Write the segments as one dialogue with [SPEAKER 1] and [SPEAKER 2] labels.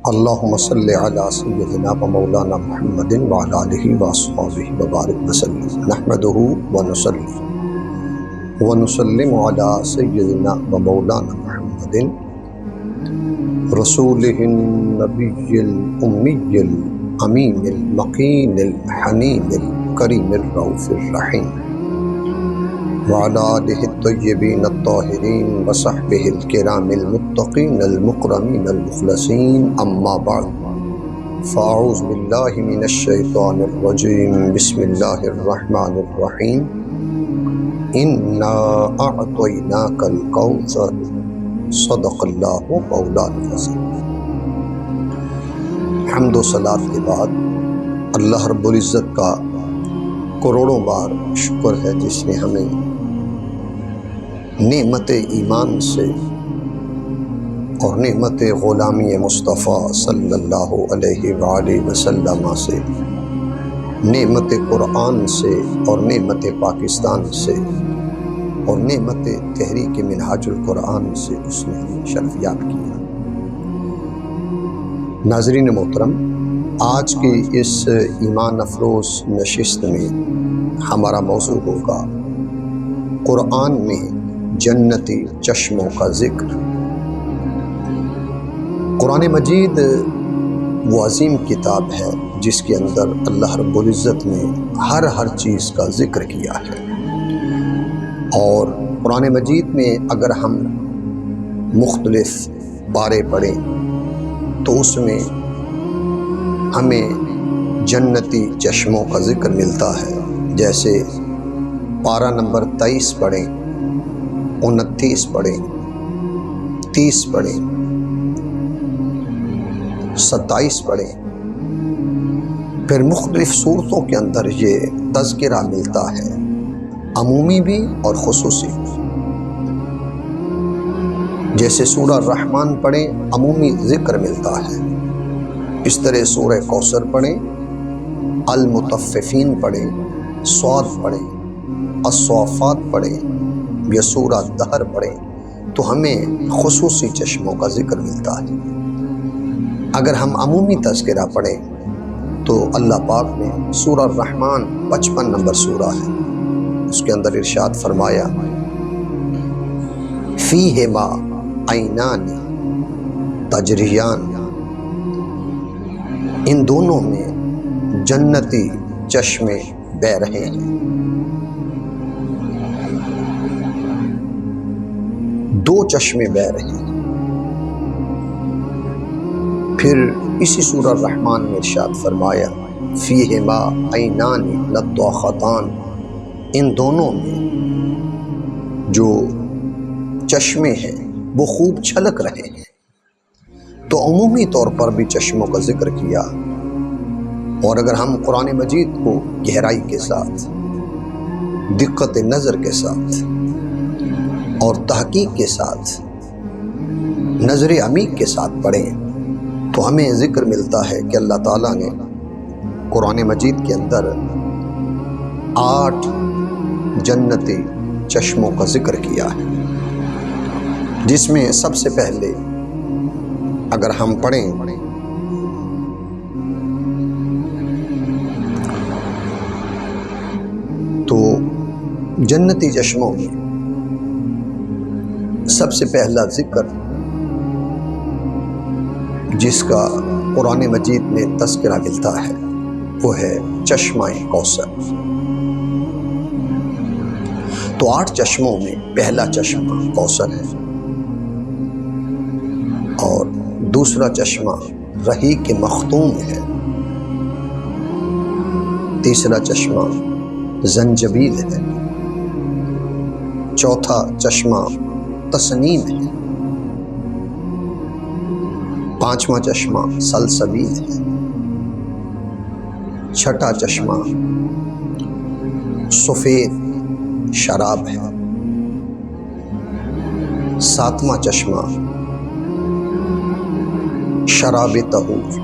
[SPEAKER 1] اللہم صلی علی سیدنا و مولانا محمد وعلی آلہ واصحابہ وبارک وسلم نحمدہ ونسلم علی سیدنا و مولانا محمد رسولہ النبی الامی الامین المقین الحنین الکریم الرؤوف الرحیم وعلی آلہ الطیبین الطاہرین وصحبہ الکرام المتقین المکرمین المخلصین اما بعد فاعوذ باللہ من الشیطان الرجیم بسم اللہ الرحمن الرحیم انا اعطیناک الکوثر صدق اللہ مولانا العظیم۔ حمد و صلاۃ کے بعد اللہ رب العزت کا کروڑوں بار شکر ہے جس نے ہمیں نعمت ایمان سے اور نعمت غلامی مصطفیٰ صلی اللہ علیہ وآلہ وسلم سے، نعمت قرآن سے اور نعمت پاکستان سے اور نعمت تحریک منہاج القرآن سے اس نے ہمیں شرفیاب کیا۔ ناظرین محترم، آج کی اس ایمان افروز نشست میں ہمارا موضوع ہوگا قرآن میں جنتی چشموں کا ذکر۔ قرآن مجید وہ عظیم کتاب ہے جس کے اندر اللہ رب العزت نے ہر چیز کا ذکر کیا ہے، اور قرآن مجید میں اگر ہم مختلف پارے پڑھیں تو اس میں ہمیں جنتی چشموں کا ذکر ملتا ہے۔ جیسے پارہ نمبر 23 پڑھیں، 29 پڑھیں، 30 پڑھیں، 27 پڑھیں، پھر مختلف صورتوں کے اندر یہ تذکرہ ملتا ہے، عمومی بھی اور خصوصی بھی۔ جیسے سورہ الرحمن پڑھیں، عمومی ذکر ملتا ہے۔ اس طرح سورہ کوثر پڑھیں، المطففین پڑھیں، صاد پڑھیں، الصافات پڑھیں یا سورہ دہر پڑھیں تو ہمیں خصوصی چشموں کا ذکر ملتا ہے۔ اگر ہم عمومی تذکرہ پڑھیں تو اللہ پاک نے سورہ الرحمن 55 نمبر سورہ ہے، اس کے اندر ارشاد فرمایا فیہما عینان تجریان، ان دونوں میں جنتی چشمے بہہ رہے ہیں۔ دو چشمے بہہ رہے ہیں۔ پھر اسی سورہ الرحمن میں ارشاد فرمایا فیہما عینان نضاختان، ان دونوں میں جو چشمے ہیں وہ خوب چھلک رہے ہیں۔ تو عمومی طور پر بھی چشموں کا ذکر کیا، اور اگر ہم قرآن مجید کو گہرائی کے ساتھ، دقت نظر کے ساتھ اور تحقیق کے ساتھ، نظر عمیق کے ساتھ پڑھیں تو ہمیں ذکر ملتا ہے کہ اللہ تعالیٰ نے قرآن مجید کے اندر 8 جنتی چشموں کا ذکر کیا ہے، جس میں سب سے پہلے اگر ہم پڑھیں تو جنتی چشموں میں سب سے پہلا ذکر جس کا قرآن مجید میں تذکرہ ملتا ہے وہ ہے چشمہ کوثر۔ تو 8 چشموں میں پہلا چشمہ کوثر ہے، اور دوسرا چشمہ رحیق مختوم ہے، تیسرا چشمہ زنجبیل ہے، چوتھا چشمہ تسنیم ہے، 5واں چشمہ سلسبیل ہے، 6واں چشمہ سفید شراب ہے، 7واں چشمہ شراب طہور،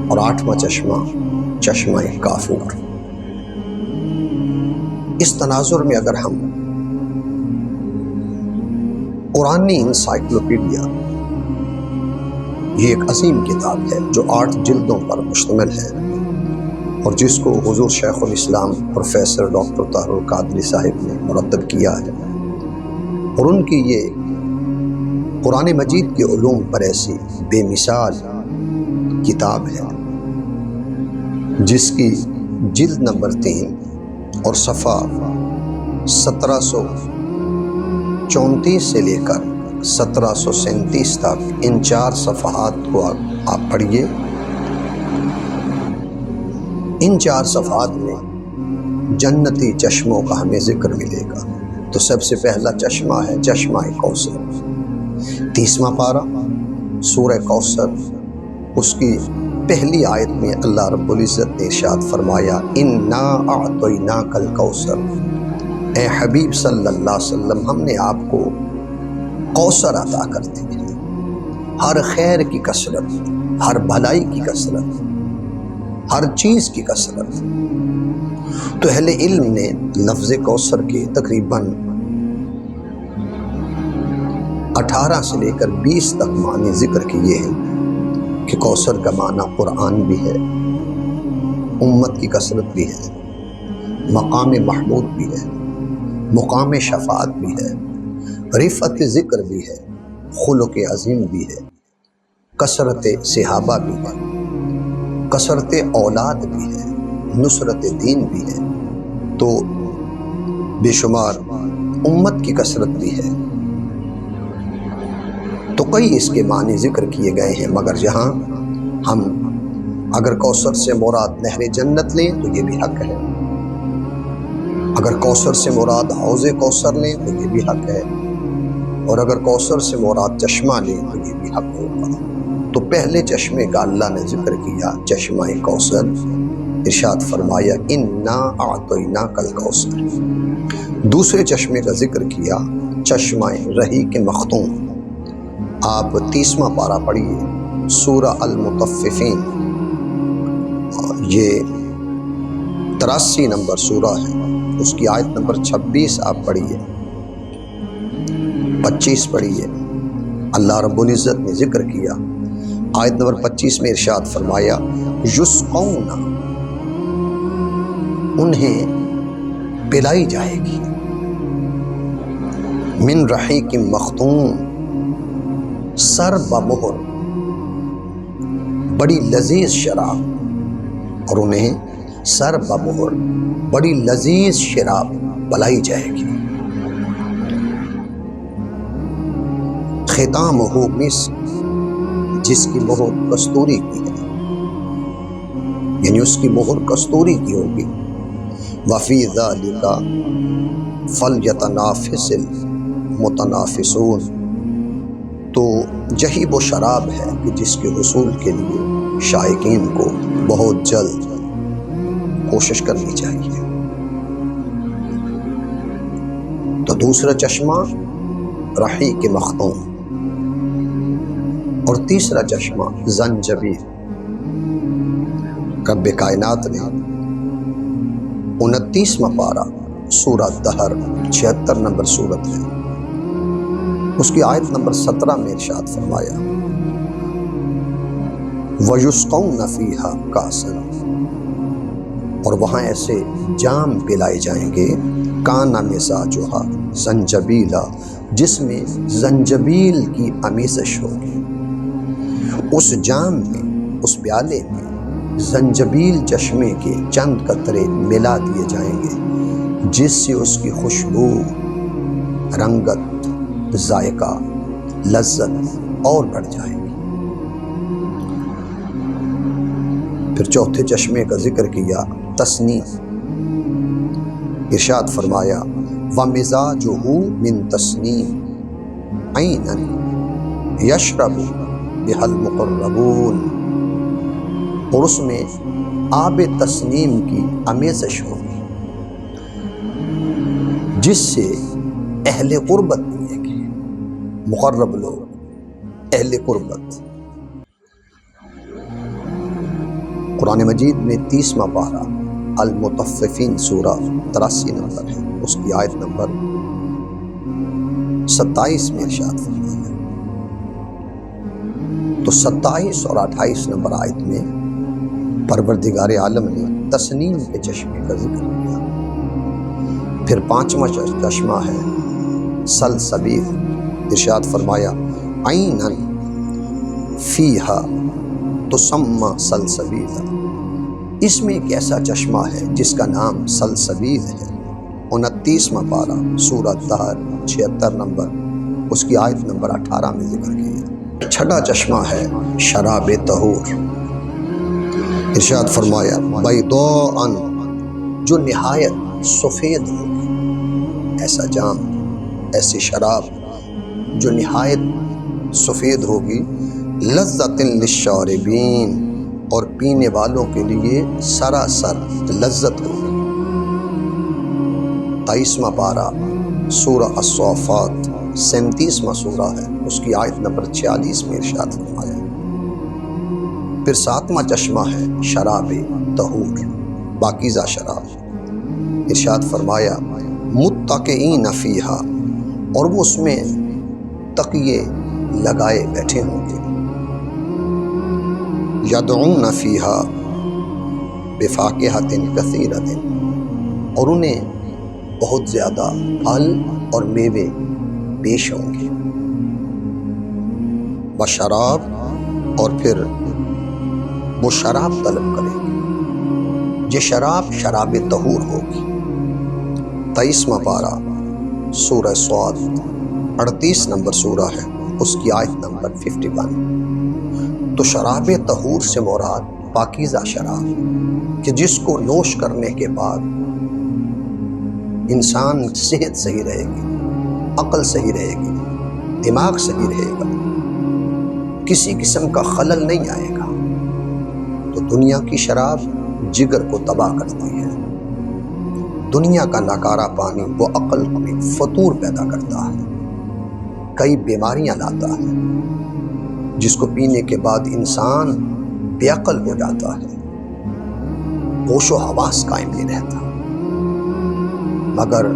[SPEAKER 1] اور 8واں چشمہ چشمہ کافور۔ اس تناظر میں اگر ہم قرآنی انسائکلوپیڈیا یہ ایک عظیم کتاب ہے جو 8 جلدوں پر مشتمل ہے اور جس کو حضور شیخ الاسلام پروفیسر ڈاکٹر طاہر القادری صاحب نے مرتب کیا ہے، اور ان کی یہ قرآن مجید کے علوم پر ایسی بے مثال کتاب ہے جس کی جلد نمبر 3 اور صفحہ 1734 سے لے کر 1737 تک ان 4 صفحات کو آپ پڑھیے۔ ان 4 صفحات میں جنتی چشموں کا ہمیں ذکر ملے گا۔ تو سب سے پہلا چشمہ ہے چشمہ کوثر، 30واں پارہ سورہ کوثر، اس کی پہلی آیت میں اللہ رب العزت نے ارشاد فرمایا انا اعطیناک الکوثر، اے حبیب صلی اللہ علیہ وسلم ہم نے آپ کو کوثر عطا کر دی ہے، ہر خیر کی کثرت، ہر بھلائی کی کثرت، ہر چیز کی کثرت۔ تو اہل علم نے لفظ کوثر کے تقریباً 18 سے لے کر 20 تک معنی ذکر کیے ہیں کہ کوثر کا معنی قرآن بھی ہے، امت کی کثرت بھی ہے، مقام محمود بھی ہے، مقام شفاعت بھی ہے، رفعت ذکر بھی ہے، خلق عظیم بھی ہے، کثرت صحابہ بھی ہے، کثرت اولاد بھی ہے، نصرت دین بھی ہے، تو بے شمار امت کی کثرت بھی ہے۔ تو کئی اس کے معنی ذکر کیے گئے ہیں، مگر یہاں ہم اگر کوثر سے مراد نہر جنت لیں تو یہ بھی حق ہے، اگر کوثر سے مراد حوض کوثر لیں تو یہ بھی حق ہے، اور اگر کوثر سے مراد چشمہ لیں تو یہ بھی حق ہوگا۔ تو پہلے چشمے کا اللہ نے ذکر کیا چشمہ کوثر، ارشاد فرمایا انا اعطیناک الکوثر۔ دوسرے چشمے کا ذکر کیا چشمہ رحیق مختوم، آپ 30واں پارہ پڑھیے سورہ المطففین، یہ 83 نمبر سورہ ہے، اس کی آیت نمبر 26 آپ پڑھیے، 25 پڑھیے۔ اللہ رب العزت نے ذکر کیا، آیت نمبر 25 میں ارشاد فرمایا یسقون، انہیں پلائی جائے گی، من رحیق مختوم، سر بمہر، بڑی لذیذ شراب، اور انہیں سر بمہر بڑی لذیذ شراب پلائی جائے گی، ختامہ مسک، جس کی مہر کستوری کی ہے، یعنی اس کی مہر کستوری کی ہوگی، وفی ذالک فلیتنافس المتنافسون، تو یہی وہ شراب ہے کہ جس کے حصول کے لیے شائقین کو بہت جلد کوشش کرنی چاہیے۔ تو دوسرا چشمہ رحیق مختوم، اور تیسرا چشمہ زنجبیل۔ رب کائنات نے 29واں پارہ سورہ دہر، 76 نمبر سورت ہے، اس کی آیت نمبر 17 میں ارشاد فرمایا وَيُسْقَوْنَ فِيهَا كَأْسًا، اور وہاں ایسے جام پلائے جائیں گے کَانَ مِزَاجُهَا زَنْجَبِیلًا، جس میں زنجبیل کی آمیزش ہوگی، اس جام میں، اس پیالے میں زنجبیل چشمے کے چند قطرے ملا دیے جائیں گے، جس سے اس کی خوشبو، رنگت، ذائقہ، لذت اور بڑھ جائے گی۔ پھر چوتھے چشمے کا ذکر کیا تسنیم، ارشاد فرمایا وَمِزَاجُهُ مِن تَسْنِيمٍ عَيْنًا يَشْرَبُ بِهَا الْمُقَرَّبُونَ، اور اس میں آب تسنیم کی آمیزش ہوگی، جس سے اہل قربت پیئیں گے، مقرب لوگ، اہل قربت۔ قرآن مجید میں 30واں پارہ المطففین سورہ 83 نمبر ہے، اس کی آیت نمبر 27 میں ارشاد فرمایا تو 27 اور 28 نمبر آیت میں پروردگار عالم نے تسنیم کے چشمے کا ذکر کیا۔ پھر 5واں چشمہ ہے سلسبیل، ارشاد فرمایا عینن فیہا تسمی سلسبیلا، اس میں ایک ایسا چشمہ ہے جس کا نام سلسبیل ہے۔ 29واں پارہ سورہ دہر 76 نمبر اس کی آیت نمبر 18 میں ذکر کیا۔ چھٹا چشمہ ہے شراب طہور، ارشاد فرمایا بیضاء، جو نہایت سفید ہوگی، ایسا جام، ایسی شراب جو نہایت سفید ہوگی، لذۃ للشاربین، اور پینے والوں کے لیے سراسر لذت ہوگی۔ 23واں پارہ سورہ الصافات 37واں سورہ ہے، اس کی آیت نمبر 46 میں ارشاد فرمایا۔ پھر 7واں چشمہ ہے شراب طہور، پاکیزہ شراب، ارشاد فرمایا متکئین فیہا، اور وہ اس میں تکیے لگائے بیٹھے ہوں گے، یدعون فیہا بفاکہۃ کثیرۃ، اور انہیں بہت زیادہ پھل اور میوے پیش ہوں گے، وشراب، اور پھر وہ شراب طلب کریں گے، یہ شراب شراب طہور ہوگی۔ 23واں پارہ سورہ صاد 38 نمبر سورہ ہے، اس کی آیت نمبر 51۔ تو شراب طہور سے مراد پاکیزہ شراب، کہ جس کو نوش کرنے کے بعد انسان صحت صحیح رہے گی، عقل صحیح رہے گی، دماغ صحیح رہے گا، کسی قسم کا خلل نہیں آئے گا۔ تو دنیا کی شراب جگر کو تباہ کرتی ہے، دنیا کا ناکارہ پانی وہ عقل میں فطور پیدا کرتا ہے، کئی بیماریاں لاتا ہے، جس کو پینے کے بعد انسان بے عقل ہو جاتا ہے، ہوش و حواس قائم نہیں رہتا۔ مگر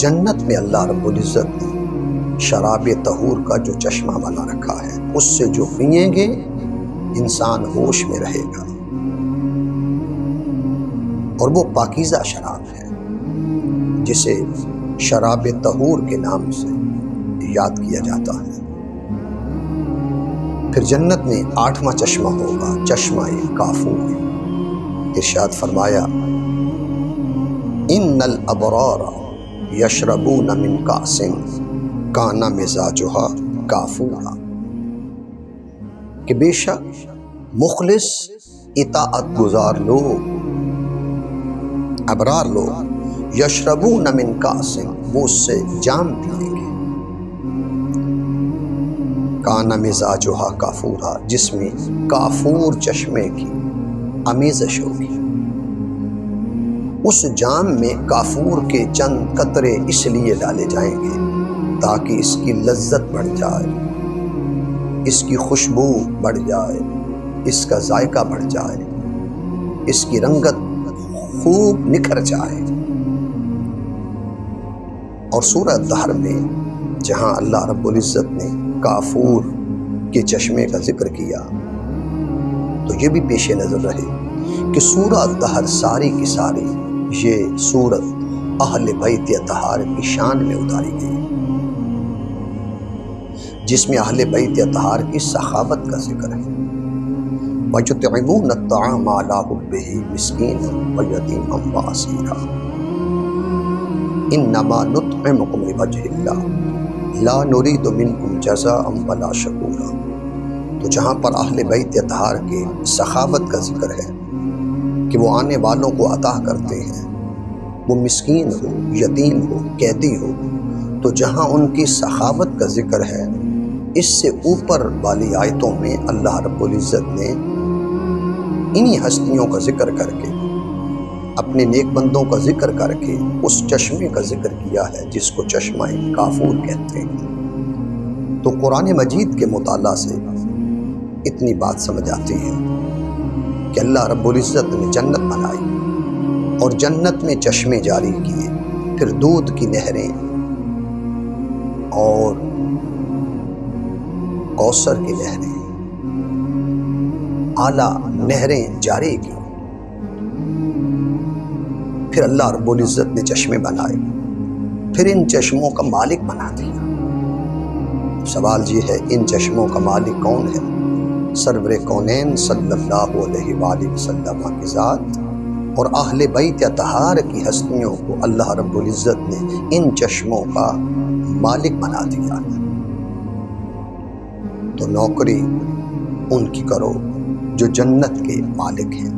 [SPEAKER 1] جنت میں اللہ رب العزت نے شراب طہور کا جو چشمہ بنا رکھا ہے، اس سے جو پئیں گے انسان ہوش میں رہے گا، اور وہ پاکیزہ شراب ہے جسے شراب طہور کے نام سے یاد کیا جاتا ہے۔ پھر جنت میں 8واں چشمہ ہوگا، چشمہ کافور، ارشاد فرمایا ان الابرار یشربون من کأس کان مزاجها کافورا، کہ بے شک مخلص اطاعت گزار لوگ، ابرار لوگ، یشربون من کأس، وہ اس سے جام پیئیں گے، کان مزاجها کافورا، جس میں کافور چشمے کی آمیزش ہوگی۔ اس جام میں کافور کے چند قطرے اس لیے ڈالے جائیں گے تاکہ اس کی لذت بڑھ جائے، اس کی خوشبو بڑھ جائے، اس کا ذائقہ بڑھ جائے، اس کی رنگت خوب نکھر جائے۔ اور سورہ دہر میں جہاں اللہ رب العزت نے کافور کے چشمے کا ذکر کیا، تو یہ بھی پیش نظر رہے کہ سورہ دہر ساری کی ساری یہ سورت اہل بیت اطہار کی شان میں اتاری گئی، جس میں اہل بیت اطہار کی سخاوت کا ذکر ہے۔ وَيُطْعِمُونَ الطَّعَامَ عَلَىٰ حُبِّهِ مِسْكِينًا وَيَتِيمًا وَأَسِيرًا إِنَّمَا نُطْعِمُكُمْ لِوَجْهِ اللَّهِ لَا نُرِيدُ مِنْكُمْ جَزَاءً وَلَا شُكُورًا۔ تو جہاں پر اہل بیت اطہار کے سخاوت کا ذکر ہے کہ وہ آنے والوں کو عطا کرتے ہیں، وہ مسکین ہو، یتیم ہو، قیدی ہو، تو جہاں ان کی سخاوت کا ذکر ہے، اس سے اوپر والی آیتوں میں اللہ رب العزت نے انہی ہستیوں کا ذکر کر کے، اپنے نیک بندوں کا ذکر کر کے اس چشمے کا ذکر کیا ہے جس کو چشمہ کافور کہتے ہیں۔ تو قرآن مجید کے مطالعہ سے اتنی بات سمجھ آتی ہے کہ اللہ رب العزت نے جنت بنائی اور جنت میں چشمے جاری کیے، پھر دودھ کی نہریں اور کوثر کی نہریں، اعلیٰ نہریں جاری کی، پھر اللہ رب العزت نے چشمے بنائے، پھر ان چشموں کا مالک بنا دیا۔ سوال یہ ہے ان چشموں کا مالک کون ہے؟ سرور کونین صلی اللہ علیہ وآلہ وسلم کی ذات اور اہل بیت اطہار کی ہستیوں کو اللہ رب العزت نے ان چشموں کا مالک بنا دیا۔ تو نوکری ان کی کرو جو جنت کے مالک ہیں،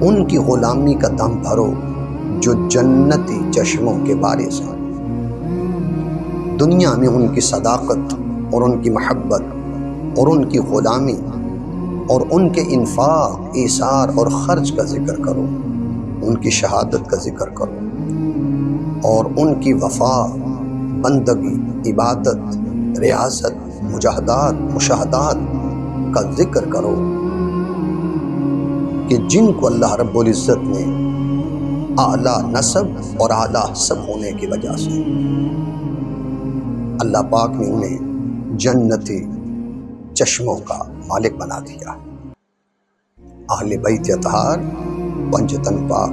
[SPEAKER 1] ان کی غلامی کا دم بھرو جو جنتی چشموں کے وارث ہیں۔ دنیا میں ان کی صداقت اور ان کی محبت اور ان کی غلامی اور ان کے انفاق، ایثار اور خرچ کا ذکر کرو، ان کی شہادت کا ذکر کرو اور ان کی وفا، بندگی، عبادت، ریاست، مجاہدات، مشاہدات کا ذکر کرو کہ جن کو اللہ رب العزت نے اعلیٰ نسب اور اعلیٰ حسب ہونے کی وجہ سے اللہ پاک نے انہیں جنتی چشموں کا مالک بنا دیا۔ اہل بیت اطہار، پنجتن پاک،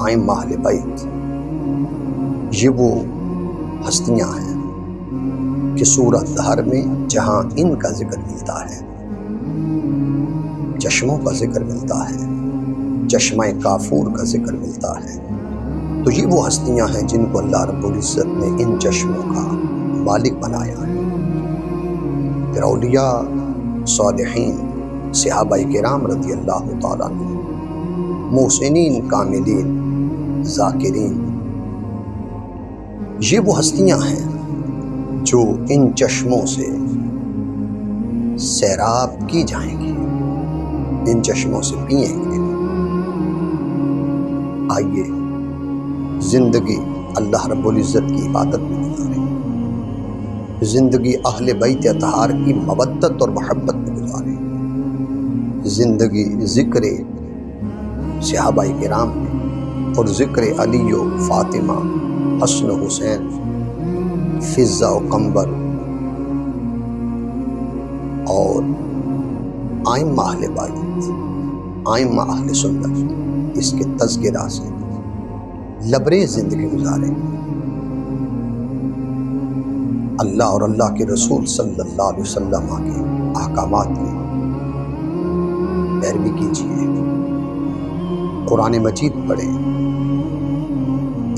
[SPEAKER 1] ائمہ اہل بیت، یہ وہ ہستیاں ہیں کہ سورۃ دہر میں جہاں ان کا ذکر ملتا ہے، چشموں کا ذکر ملتا ہے، چشمہ کافور کا ذکر ملتا ہے، تو یہ وہ ہستیاں ہیں جن کو اللہ رب العزت نے ان چشموں کا مالک بنایا ہے۔ پھر اولیاء، صالحین، صحابہ کرام رضی اللہ تعالیٰ عنہ، محسنین، کاملین، ذاکرین، یہ وہ ہستیاں ہیں جو ان چشموں سے سیراب کی جائیں گی، ان چشموں سے پئیں گے۔ آئیے زندگی اللہ رب العزت کی عبادت میں گزاریں، زندگی اہل بیت اطہار کی مودت اور محبت میں گزاریں، زندگی ذکر صحابہ کرام میں اور ذکر علی و فاطمہ، حسن و حسین، فضہ و قمبر اور ائمہ اہل بیت، ائمہ اہل سنت، اس کے تذکرہ سے لبریز زندگی گزاریں، اللہ اور اللہ کے رسول صلی اللہ علیہ وسلم کے احکامات کی پیروی کیجیے، قرآن مجید پڑھیں،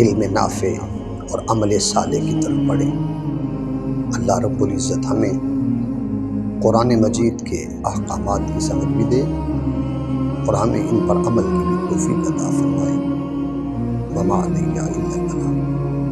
[SPEAKER 1] علم نافع اور عمل صالح کی طرف بڑھیں۔ اللہ رب العزت ہمیں قرآن مجید کے احکامات کی سمجھ بھی دے اور ہمیں ان پر عمل کی بھی توفیق عطا فرمائے۔ وما علینا الا